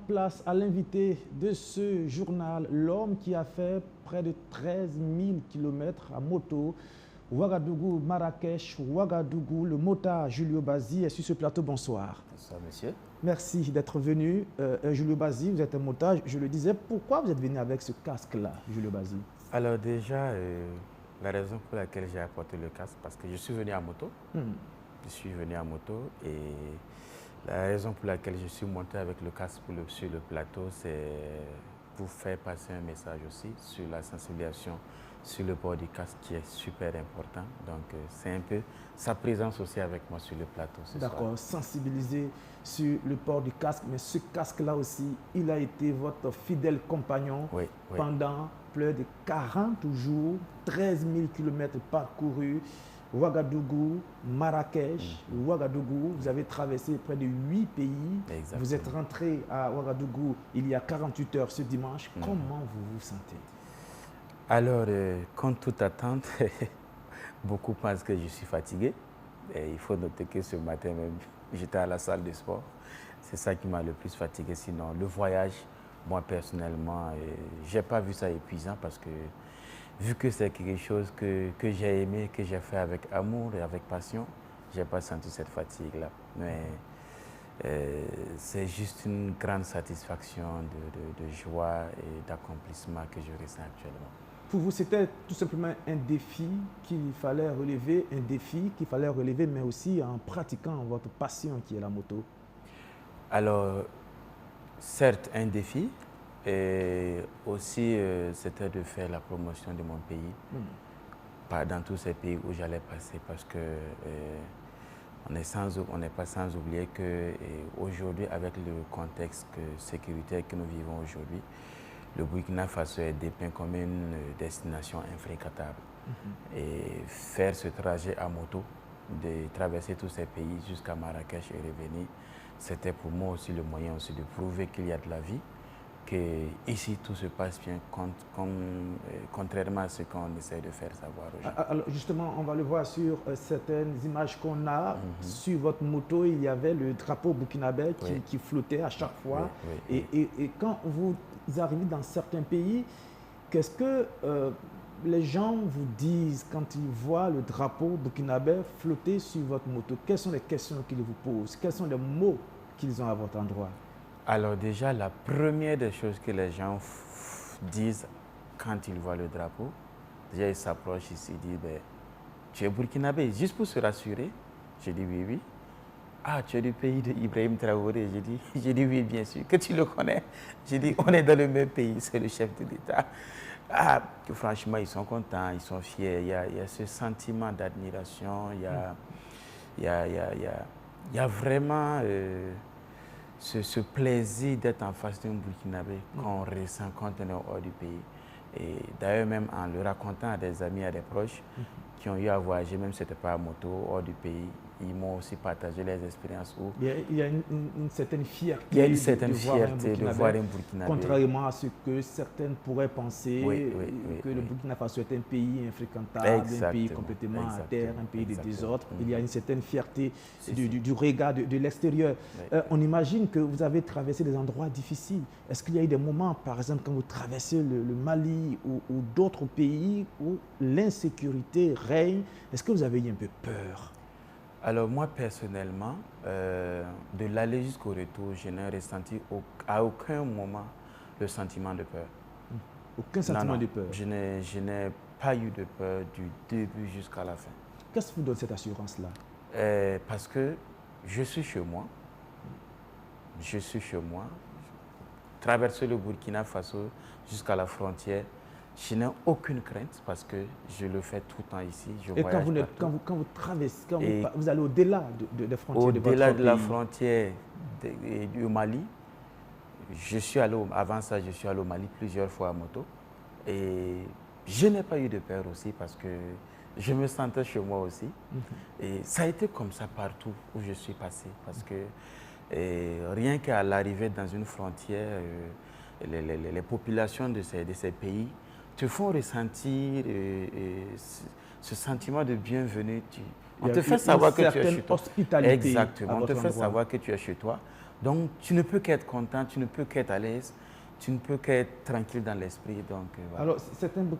Place à l'invité de ce journal, l'homme qui a fait près de 13 000 km à moto, Ouagadougou, Marrakech, Ouagadougou, le motard Julio Bazi est sur ce plateau. Bonsoir. Bonsoir, monsieur. Merci d'être venu. Julio Bazi, vous êtes un motard. Je le disais, pourquoi vous êtes venu avec ce casque-là, Julio Bazi? Alors déjà, la raison pour laquelle j'ai apporté le casque, parce que je suis venu à moto. Je suis venu à moto et la raison pour laquelle je suis monté avec le casque sur le plateau, c'est pour faire passer un message aussi sur la sensibilisation sur le port du casque qui est super important. Donc c'est un peu sa présence aussi avec moi sur le plateau ce soir. D'accord, sensibiliser sur le port du casque, mais ce casque-là aussi, il a été votre fidèle compagnon pendant plus de 40 jours, 13 000 km parcourus. Ouagadougou, Marrakech, Ouagadougou, vous avez traversé près de 8 pays. Exactement. Vous êtes rentré à Ouagadougou il y a 48 heures ce dimanche. Comment vous vous sentez? Alors, contre toute attente, beaucoup pensent que je suis fatigué. Et il faut noter que ce matin même, j'étais à la salle de sport. C'est ça qui m'a le plus fatigué. Sinon, le voyage, moi personnellement, je n'ai pas vu ça épuisant parce que vu que c'est quelque chose que j'ai aimé, que j'ai fait avec amour et avec passion, je n'ai pas senti cette fatigue-là. Mais c'est juste une grande satisfaction de joie et d'accomplissement que je ressens actuellement. Pour vous, c'était tout simplement un défi qu'il fallait relever, mais aussi en pratiquant votre passion qui est la moto. Alors, certes, un défi, et aussi c'était de faire la promotion de mon pays, dans tous ces pays où j'allais passer, parce que on n'est pas sans oublier qu'aujourd'hui, avec le contexte sécuritaire que nous vivons aujourd'hui, le Burkina Faso est dépeint comme une destination infréquentable. Et faire ce trajet à moto, de traverser tous ces pays jusqu'à Marrakech et revenir, c'était pour moi aussi le moyen aussi de prouver qu'il y a de la vie, qu'ici tout se passe bien, contrairement à ce qu'on essaie de faire savoir aux gens. Alors justement, on va le voir sur certaines images qu'on a. Sur votre moto, il y avait le drapeau burkinabé qui flottait à chaque fois. Et quand vous arrivez dans certains pays, qu'est-ce que les gens vous disent quand ils voient le drapeau burkinabé flotter sur votre moto? Quelles sont les questions qu'ils vous posent? Quels sont les mots qu'ils ont à votre endroit? Alors déjà, la première des choses que les gens disent quand ils voient le drapeau, déjà ils s'approchent, ils se disent tu es burkinabé, juste pour se rassurer. Je dis oui, oui. Ah, tu es du pays de Ibrahim Traoré. J'ai dit oui, bien sûr. Que tu le connais? J'ai dit on est dans le même pays, c'est le chef de l'État. Ah, que franchement, ils sont contents, ils sont fiers. Il y a ce sentiment d'admiration, il y a vraiment ce plaisir d'être en face d'un Burkinabé qu'on ressent quand on est hors du pays. Et d'ailleurs, même en le racontant à des amis, à des proches qui ont eu à voyager, même si ce n'était pas à moto, hors du pays, ils m'ont aussi partagé les expériences où il y a une certaine fierté. Il y a une certaine fierté de voir un Burkinabé. Contrairement à ce que certaines pourraient penser, que le Burkina Faso est un pays infréquentable, un pays complètement à terre, un pays de désordre. Il y a une certaine fierté du regard de l'extérieur. On imagine que vous avez traversé des endroits difficiles. Est-ce qu'il y a eu des moments, par exemple, quand vous traversez le Mali ou d'autres pays où l'insécurité règne? Est-ce que vous avez eu un peu peur? Alors moi, personnellement, de l'aller jusqu'au retour, je n'ai ressenti à aucun moment le sentiment de peur. Aucun sentiment de peur? Je n'ai pas eu de peur du début jusqu'à la fin. Qu'est-ce qui vous donne cette assurance-là? Parce que je suis chez moi. Je suis chez moi. Traverser le Burkina Faso jusqu'à la frontière, je n'ai aucune crainte parce que je le fais tout le temps ici. Et quand vous traversez, vous allez au-delà des frontières de votre pays? Au-delà de la frontière du Mali, avant ça, je suis allé au Mali plusieurs fois à moto. Et je n'ai pas eu de peur aussi parce que je me sentais chez moi aussi. Et ça a été comme ça partout où je suis passé. Parce que rien qu'à l'arrivée dans une frontière, les populations de ces pays te font ressentir ce sentiment de bienvenue. On te fait savoir que tu es chez toi. Hospitalité. Exactement. On te fait savoir que tu es chez toi. Donc, tu ne peux qu'être content, tu ne peux qu'être à l'aise, tu ne peux qu'être tranquille dans l'esprit. Donc, voilà. Alors,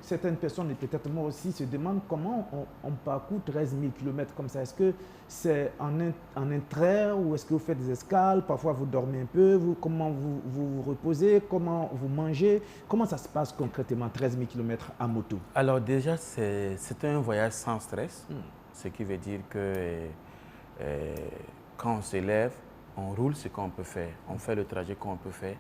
certaines personnes, et peut-être moi aussi, se demandent comment on parcourt 13 000 km comme ça. Est-ce que c'est en un trait ou est-ce que vous faites des escales? Parfois, vous dormez un peu. Comment vous vous reposez? Comment vous mangez? Comment ça se passe concrètement, 13 000 km à moto? Alors, déjà, c'est un voyage sans stress, ce qui veut dire que quand on s'élève, on roule ce qu'on peut faire, on fait le trajet qu'on peut faire.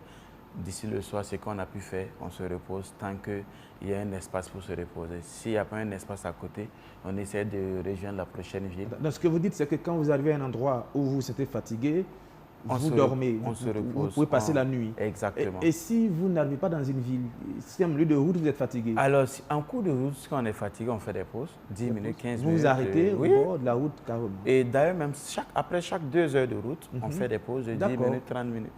D'ici le soir, ce qu'on a pu faire, on se repose tant qu'il y a un espace pour se reposer. S'il n'y a pas un espace à côté, on essaie de rejoindre la prochaine ville. Donc, ce que vous dites, c'est que quand vous arrivez à un endroit où vous êtes fatigué, vous dormez, vous pouvez passer la nuit. Exactement. Et si vous n'arrivez pas dans une ville, si en milieu de route, vous êtes fatigué? Alors, en cours de route, quand on est fatigué, on fait des pauses, 10 minutes, 15 minutes. Vous vous arrêtez au bord de la route carrément. Et d'ailleurs, même après chaque 2 heures de route, on fait des pauses de 10 minutes, 30 minutes,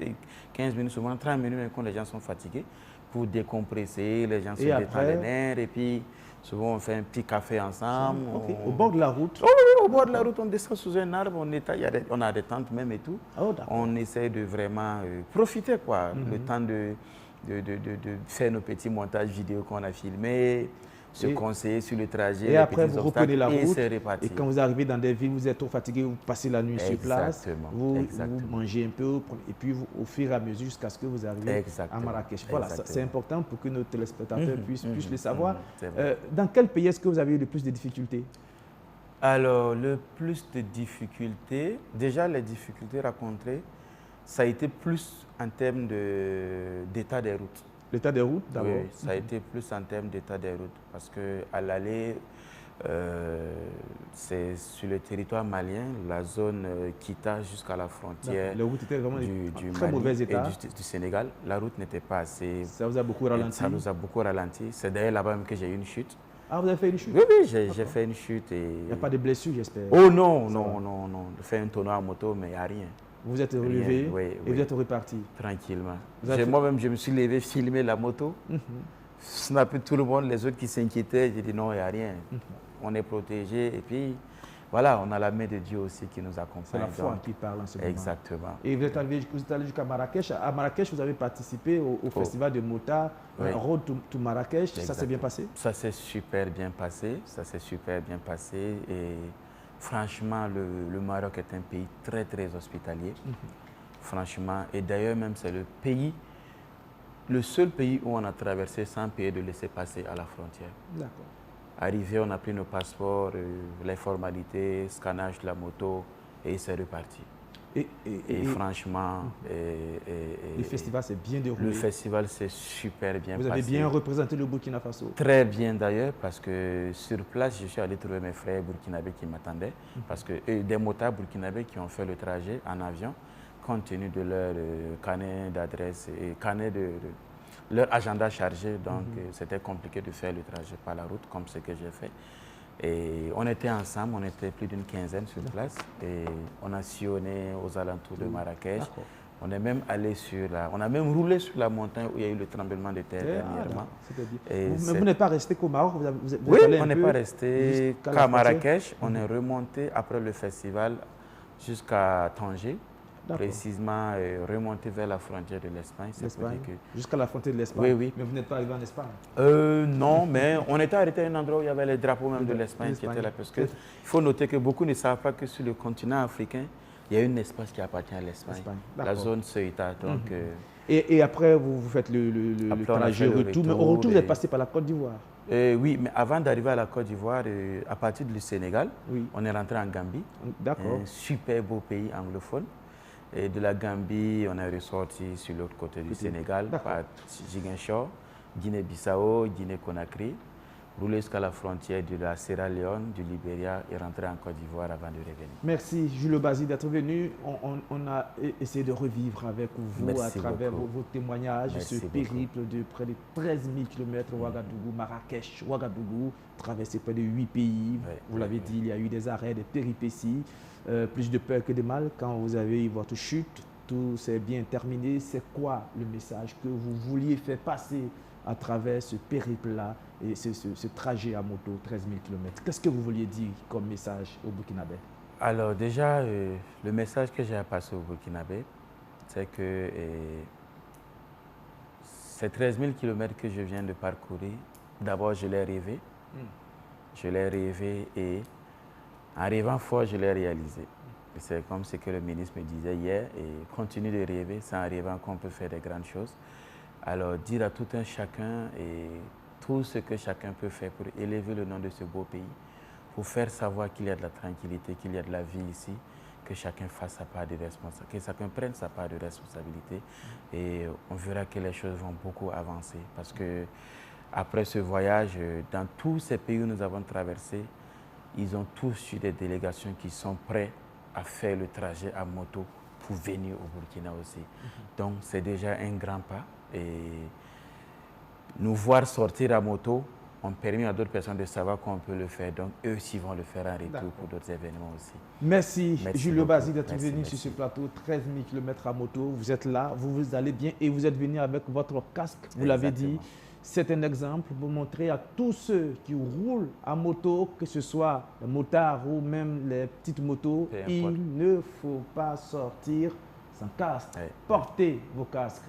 15 minutes, souvent 30 minutes, même quand les gens sont fatigués, pour décompresser, les gens se détendent les nerfs, et puis souvent on fait un petit café ensemble. Au bord de la route? Oui, au bord de la route, on descend sous un arbre, on a des tentes même et tout. On essaie de vraiment profiter, quoi, le temps de faire nos petits montages vidéo qu'on a filmés, se conseiller sur le trajet. Et après, vous reprenez la route. Et quand vous arrivez dans des villes, vous êtes trop fatigué, vous passez la nuit sur place. Vous mangez un peu, et puis au fur et à mesure, jusqu'à ce que vous arrivez à Marrakech. Voilà, c'est important pour que nos téléspectateurs puissent le savoir. Dans quel pays est-ce que vous avez eu le plus de difficultés? Alors, le plus de difficultés, déjà les difficultés rencontrées, ça a été plus en termes d'état des routes. L'état des routes, d'abord? Oui, ça a été plus en termes d'état des routes. Parce qu'à l'aller, c'est sur le territoire malien, la zone Kita jusqu'à la frontière les routes étaient vraiment du très Mali mauvais état. et du Sénégal. La route n'était pas assez... Ça vous a beaucoup ralenti? Ça nous a beaucoup ralenti. C'est d'ailleurs là-bas même que j'ai eu une chute. Ah, vous avez fait une chute? Oui, oui, j'ai fait une chute. Il n'y a pas de blessure, j'espère? Oh non, non. J'ai fait un tonneau à moto, mais il n'y a rien. Vous êtes relevé et vous êtes reparti? Tranquillement. Moi-même, je me suis levé, filmé la moto. Snappé tout le monde, les autres qui s'inquiétaient. J'ai dit non, il n'y a rien. On est protégé. Et puis, voilà, on a la main de Dieu aussi qui nous accompagne. C'est la foi qui parle en ce moment. Exactement. Et vous êtes allé jusqu'à Marrakech. À Marrakech, vous avez participé au festival de Mota, Road to Marrakech. Exactement. Ça s'est bien passé? Ça s'est super bien passé. Et franchement, le Maroc est un pays très, très hospitalier. Franchement. Et d'ailleurs, même, c'est le seul pays où on a traversé sans payer de laisser-passer à la frontière. D'accord. Arrivé, on a pris nos passeports, les formalités, scannage de la moto, et c'est reparti. Et franchement... le festival s'est bien déroulé? Le festival s'est super bien passé. Vous avez bien représenté le Burkina Faso? Très bien d'ailleurs, parce que sur place, je suis allé trouver mes frères burkinabés qui m'attendaient, parce que des motards burkinabés qui ont fait le trajet en avion, compte tenu de leur carnet d'adresse et carnet de leur agenda chargé, donc c'était compliqué de faire le trajet par la route, comme ce que j'ai fait. Et on était ensemble, on était plus d'une quinzaine sur place, et on a sillonné aux alentours de Marrakech. On est même allé on a même roulé sur la montagne où il y a eu le tremblement de terre dernièrement. Mais vous n'êtes pas resté qu'au Maroc? Oui, on n'est pas resté qu'à Marrakech. On est remonté après le festival jusqu'à Tanger. Précisément remonter vers la frontière de l'Espagne. Jusqu'à la frontière de l'Espagne? Oui. Mais vous n'êtes pas arrivé en Espagne? Non, mais on était arrêté à un endroit où il y avait les drapeaux même de l'Espagne qui étaient là. Parce qu'il faut noter que beaucoup ne savent pas que sur le continent africain, il y a un espace qui appartient à l'Espagne, la zone Ceuta. Donc, et après, vous faites le trajet retour. Mais au retour, vous êtes passé par la Côte d'Ivoire? Oui, mais avant d'arriver à la Côte d'Ivoire, à partir du Sénégal, on est rentré en Gambie. D'accord. Un super beau pays anglophone. Et de la Gambie, on est ressorti sur l'autre côté du Sénégal, par Ziguinchor, Guinée-Bissau, Guinée-Conakry, roulé jusqu'à la frontière de la Sierra Leone, du Libéria et rentrer en Côte d'Ivoire avant de revenir. Merci Jules Bazi d'être venu. On a essayé de revivre avec vous à travers vos témoignages, ce périple de près de 13 000 km Ouagadougou, Marrakech, Ouagadougou, traversé près de 8 pays. Vous l'avez dit, il y a eu des arrêts, des péripéties. Plus de peur que de mal. Quand vous avez eu votre chute, tout s'est bien terminé. C'est quoi le message que vous vouliez faire passer à travers ce périple-là et ce trajet à moto, 13 000 km? Qu'est-ce que vous vouliez dire comme message aux Burkinabés? Alors déjà, le message que j'ai à passer aux Burkinabés, c'est que ces 13 000 km que je viens de parcourir, d'abord je l'ai rêvé. Je l'ai rêvé et en rêvant fort, je l'ai réalisé. C'est comme ce que le ministre me disait hier, et continue de rêver, c'est en rêvant qu'on peut faire des grandes choses. Alors dire à tout un chacun et tout ce que chacun peut faire pour élever le nom de ce beau pays, pour faire savoir qu'il y a de la tranquillité, qu'il y a de la vie ici, que chacun fasse sa part de responsabilité, que chacun prenne sa part de responsabilité, et on verra que les choses vont beaucoup avancer. Parce que après ce voyage, dans tous ces pays où nous avons traversé, ils ont tous eu des délégations qui sont prêts à faire le trajet à moto pour venir au Burkina aussi. Donc c'est déjà un grand pas. Et nous voir sortir à moto ont permis à d'autres personnes de savoir qu'on peut le faire. Donc eux aussi vont le faire en retour pour d'autres événements aussi. Merci Jules Obasi d'être venu sur ce plateau. 13 000 km à moto, vous êtes là, vous allez bien et vous êtes venu avec votre casque, vous l'avez dit. C'est un exemple pour montrer à tous ceux qui roulent à moto, que ce soit les motards ou même les petites motos, il ne faut pas sortir sans casque. Portez vos casques.